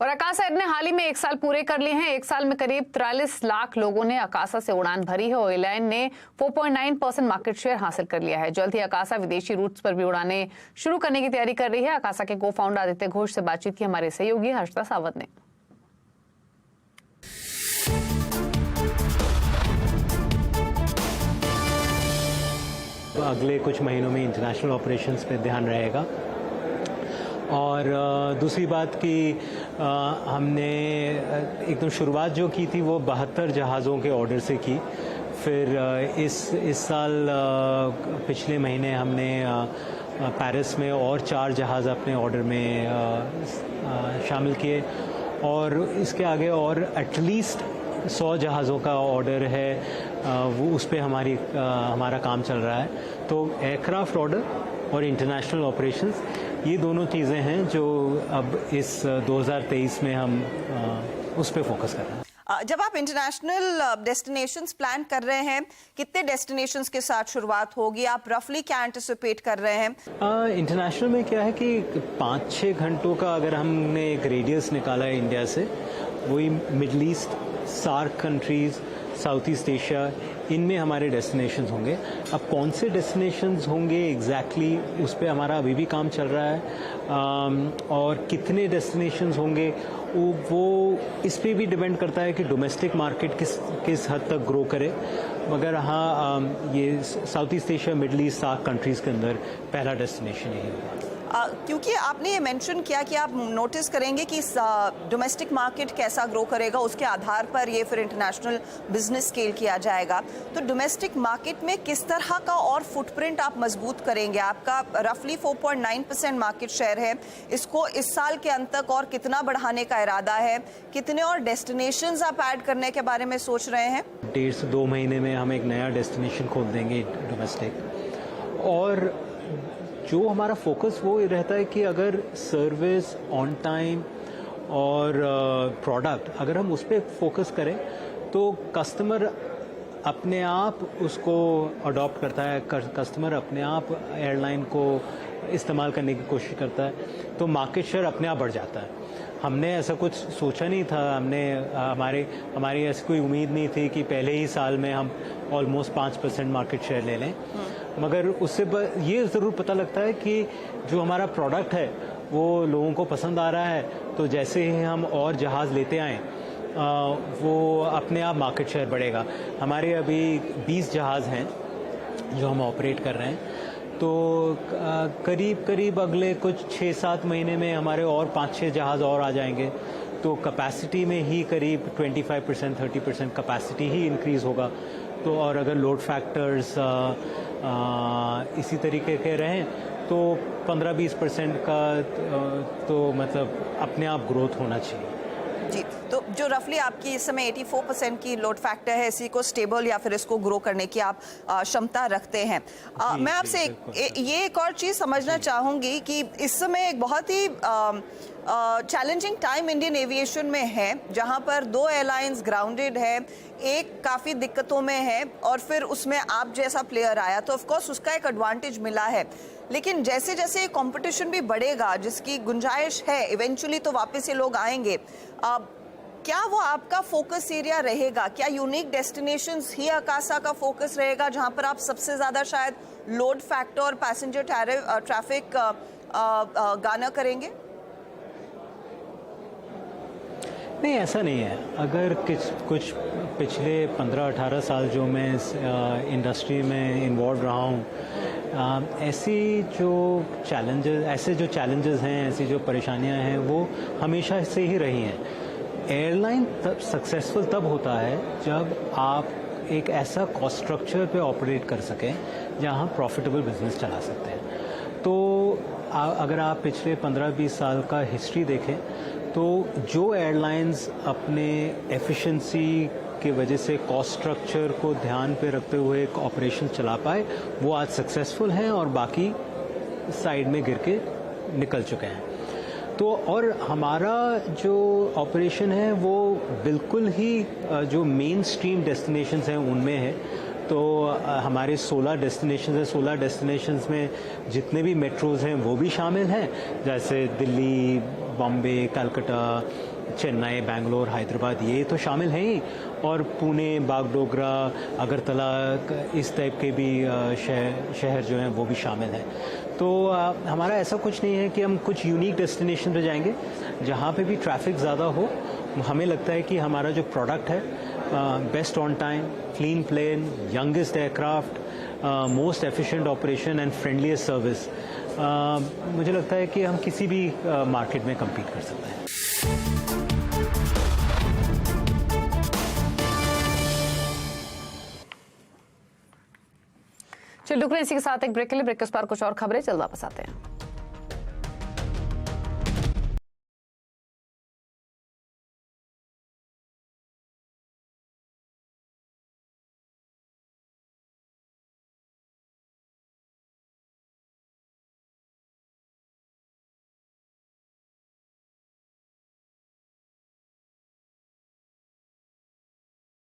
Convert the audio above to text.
और अकासा एयर ने हाल ही में 1 साल पूरे कर लिए हैं। 1 साल में करीब 43 लाख लोगों ने अकासा से उड़ान भरी है और एयरलाइन ने 4.9% मार्केट शेयर हासिल कर लिया है। जल्द ही अकासा विदेशी रूट्स पर भी उड़ानें शुरू करने की तैयारी कर रही है। अकासा के को फाउंडर आदित्य घोष से बातचीत की हमारे सहयोगी हर्षिता सावंत ने। अगले कुछ महीनों में इंटरनेशनल ऑपरेशंस पे ध्यान रहेगा और दूसरी बात कि हमने एकदम शुरुआत जो की थी वो 72 जहाज़ों के ऑर्डर से की। फिर इस साल पिछले महीने हमने पेरिस में और 4 जहाज़ अपने ऑर्डर में शामिल किए और इसके आगे और एटलीस्ट 100 जहाज़ों का ऑर्डर है, वो उस पर हमारा काम चल रहा है। तो एयरक्राफ्ट ऑर्डर और इंटरनेशनल ऑपरेशंस ये दोनों चीज़ें हैं जो अब इस 2023 में हम उस पर फोकस कर रहे हैं। जब आप इंटरनेशनल डेस्टिनेशंस प्लान कर रहे हैं, कितने डेस्टिनेशंस के साथ शुरुआत होगी? आप रफली क्या एंटिसिपेट कर रहे हैं? इंटरनेशनल में क्या है कि 5-6 घंटों का अगर हमने एक रेडियस निकाला है इंडिया से, वही Middle East, SAARC countries, South East Asia, इनमें हमारे डेस्टिनेशंस होंगे। अब कौन से डेस्टिनेशंस होंगे एग्जैक्टली उस पर हमारा अभी भी काम चल रहा है और कितने डेस्टिनेशंस होंगे वो इस पे भी डिपेंड करता है कि डोमेस्टिक मार्केट किस हद तक ग्रो करे। मगर हाँ, ये South East Asia, Middle East, SAARC countries के अंदर पहला डेस्टिनेशन यही होगा। क्योंकि आपने ये मेंशन किया कि आप नोटिस करेंगे कि डोमेस्टिक मार्केट कैसा ग्रो करेगा, उसके आधार पर ये फिर इंटरनेशनल बिजनेस स्केल किया जाएगा। तो डोमेस्टिक मार्केट में किस तरह का और फुटप्रिंट आप मजबूत करेंगे? आपका रफली 4.9% मार्केट शेयर है, इसको इस साल के अंत तक और कितना बढ़ाने का इरादा है? कितने और डेस्टिनेशंस आप ऐड करने के बारे में सोच रहे हैं? 1.5 से 2 महीने में हम एक नया डेस्टिनेशन खोल देंगे डोमेस्टिक। और जो हमारा फोकस वो रहता है कि अगर सर्विस, ऑन टाइम और प्रोडक्ट अगर हम उस पर फोकस करें तो कस्टमर अपने आप उसको अडॉप्ट करता है, कस्टमर अपने आप एयरलाइन को इस्तेमाल करने की कोशिश करता है, तो मार्केट शेयर अपने आप बढ़ जाता है। हमने ऐसा कुछ सोचा नहीं था, हमारी ऐसी कोई उम्मीद नहीं थी कि पहले ही साल में हम ऑलमोस्ट 5% मार्केट शेयर ले लें। मगर उससे ये ज़रूर पता लगता है कि जो हमारा प्रोडक्ट है वो लोगों को पसंद आ रहा है, तो जैसे ही हम और जहाज़ लेते आएँ वो अपने आप मार्केट शेयर बढ़ेगा। हमारे अभी 20 जहाज़ हैं जो हम ऑपरेट कर रहे हैं, तो करीब अगले कुछ 6-7 महीने में हमारे और 5-6 जहाज़ और आ जाएंगे, तो कैपेसिटी में ही करीब 25% 30% कैपेसिटी ही इंक्रीज़ होगा। तो और अगर लोड फैक्टर्स इसी तरीके के रहें तो 15-20% का तो मतलब अपने आप ग्रोथ होना चाहिए। जी, तो जो रफली आपकी इस समय 84% की लोड फैक्टर है, इसी को स्टेबल या फिर इसको ग्रो करने की आप क्षमता रखते हैं। मैं आपसे ये एक और चीज़ समझना चाहूँगी कि इस समय एक बहुत ही चैलेंजिंग टाइम इंडियन एविएशन में है, जहां पर 2 एयरलाइंस ग्राउंडेड है, एक काफ़ी दिक्कतों में है और फिर उसमें आप जैसा प्लेयर आया, तो ऑफ कोर्स उसका एक एडवांटेज मिला है। लेकिन जैसे जैसे कंपटीशन भी बढ़ेगा, जिसकी गुंजाइश है, इवेंचुअली तो वापस ये लोग आएंगे, क्या वो आपका फोकस एरिया रहेगा? क्या यूनिक डेस्टिनेशंस ही अकासा का फोकस रहेगा, जहां पर आप सबसे ज़्यादा शायद लोड फैक्टर और पैसेंजर ट्रैफिक गाना करेंगे? नहीं, ऐसा नहीं है। अगर कुछ पिछले 15-18 साल जो मैं इस इंडस्ट्री में इन्वॉल्व रहा हूँ, ऐसे जो चैलेंजेस हैं, ऐसी जो परेशानियाँ हैं, वो हमेशा से ही रही हैं। एयरलाइन तब सक्सेसफुल तब होता है जब आप एक ऐसा कॉस्ट स्ट्रक्चर पे ऑपरेट कर सकें जहाँ प्रॉफिटेबल बिजनेस चला सकते हैं। तो अगर आप पिछले 15-20 साल का हिस्ट्री देखें तो जो एयरलाइंस अपने एफिशिएंसी की वजह से कॉस्ट स्ट्रक्चर को ध्यान पे रखते हुए एक ऑपरेशन चला पाए, वो आज सक्सेसफुल हैं और बाकी साइड में गिर के निकल चुके हैं। तो और हमारा जो ऑपरेशन है वो बिल्कुल ही जो मेन स्ट्रीम डेस्टिनेशंस हैं उनमें है। तो हमारे 16 डेस्टिनेशंस हैं। 16 डेस्टिनेशंस में जितने भी मेट्रोज़ हैं वो भी शामिल हैं, जैसे दिल्ली, बॉम्बे, कलकत्ता, चेन्नई, बेंगलोर, हैदराबाद ये तो शामिल हैं ही, और पुणे, बागडोगरा, अगरतला, इस टाइप के भी शहर जो हैं वो भी शामिल हैं। तो हमारा ऐसा कुछ नहीं है कि हम कुछ यूनिक डेस्टिनेशन पे जाएंगे जहाँ पे भी ट्रैफिक ज़्यादा हो। हमें लगता है कि हमारा जो प्रोडक्ट है, best on time, clean plane, youngest aircraft, most efficient operation and friendliest service, मुझे लगता है कि हम किसी भी मार्केट में कम्पीट कर सकते हैं। चलिए रुक रहे हैं इसी के साथ एक ब्रेक के लिए। ब्रेक के उस पार कुछ और खबरें, जल्द वापस आते हैं।